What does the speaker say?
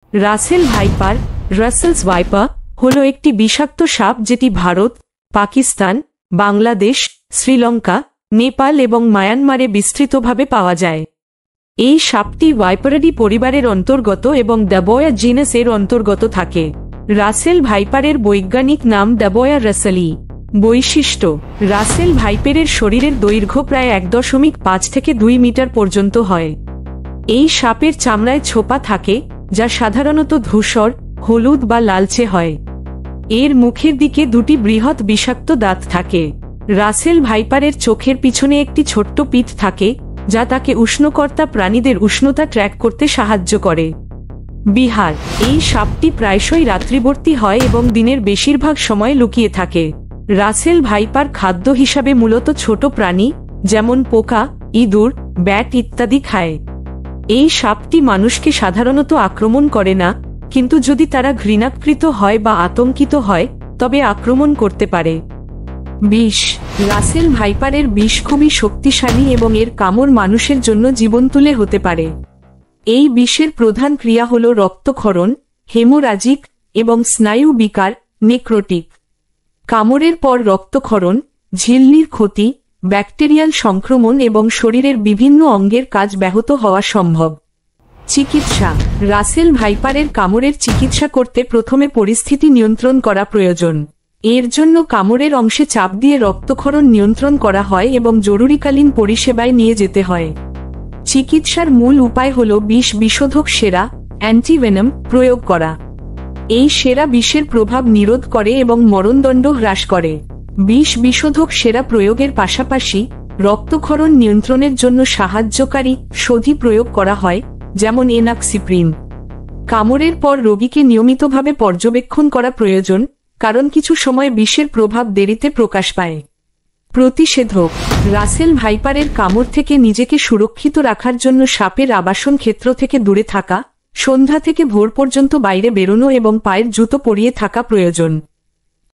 Russell viper Russell's viper হলো একটি বিষাক্ত সাপ যেটি ভারত, পাকিস্তান, বাংলাদেশ, শ্রীলঙ্কা, নেপাল এবং মায়ানমারে বিস্তৃতভাবে পাওয়া যায়। এই সাপটি ভাইপারিডি পরিবারের অন্তর্গত এবং দ্যাবোয়া জিনাস এর অন্তর্গত থাকে। রাসেল ভাইপারের বৈজ্ঞানিক নাম দ্যাবোয়া রাসেলি। বৈশিষ্ট্য: রাসেল ভাইপারের শরীরের দৈর্ঘ্য প্রায় 1.5 থেকে 2 মিটার পর্যন্ত হয়। এই সাপের চামড়ায় ছোপা থাকে, যা সাধারণত ধূসর, হলুদ বা লালচে হয়। এর মুখের দিকে দুটি বৃহৎ বিষাক্ত দাঁত থাকে। রাসেল ভাইপারের চোখের পিছনে একটি ছোট্ট পিঠ থাকে, যা তাকে উষ্ণকর্তা প্রাণীদের উষ্ণতা ট্র্যাক করতে সাহায্য করে। বিহার: এই সাপটি প্রায়শই রাত্রিবর্তী হয় এবং দিনের বেশিরভাগ সময় লুকিয়ে থাকে। রাসেল ভাইপার খাদ্য হিসাবে মূলত ছোট প্রাণী যেমন পোকা, ইঁদুর, ব্যাট ইত্যাদি খায়। এই সাপটি মানুষকে সাধারণত আক্রমণ করে না, কিন্তু যদি তারা ঘৃণাকৃত হয় বা আতঙ্কিত হয় তবে আক্রমণ করতে পারে। বিষ: রাসেল ভাইপারের বিষ খুবই শক্তিশালী এবং এর কামড় মানুষের জন্য জীবনতুলে হতে পারে। এই বিষের প্রধান ক্রিয়া হল রক্তক্ষরণ, হেমোরাজিক এবং স্নায়ু বিকার, নেক্রোটিক। কামড়ের পর রক্তক্ষরণ, ঝিল্লির ক্ষতি, ব্যাকটেরিয়াল সংক্রমণ এবং শরীরের বিভিন্ন অঙ্গের কাজ ব্যাহত হওয়া সম্ভব। চিকিৎসা: রাসেল ভাইপারের কামড়ের চিকিৎসা করতে প্রথমে পরিস্থিতি নিয়ন্ত্রণ করা প্রয়োজন। এর জন্য কামড়ের অংশে চাপ দিয়ে রক্তক্ষরণ নিয়ন্ত্রণ করা হয় এবং জরুরিকালীন পরিষেবায় নিয়ে যেতে হয়। চিকিৎসার মূল উপায় হল বিষ বিশোধক সেরা, অ্যান্টিভেনম প্রয়োগ করা। এই সেরা বিষের প্রভাব নিরোধ করে এবং মরণদণ্ড হ্রাস করে। বিষ বিশোধক সেরা প্রয়োগের পাশাপাশি রক্তক্ষরণ নিয়ন্ত্রণের জন্য সাহায্যকারী সধি প্রয়োগ করা হয়, যেমন এনাক্সিপ্রিন। কামড়ের পর রোগীকে নিয়মিতভাবে পর্যবেক্ষণ করা প্রয়োজন, কারণ কিছু সময় বিষের প্রভাব দেরিতে প্রকাশ পায়। প্রতিষেধক: রাসেল ভাইপারের কামড় থেকে নিজেকে সুরক্ষিত রাখার জন্য সাপের আবাসন ক্ষেত্র থেকে দূরে থাকা, সন্ধ্যা থেকে ভোর পর্যন্ত বাইরে বেরোনো এবং পায়ের জুতো পরিয়ে থাকা প্রয়োজন।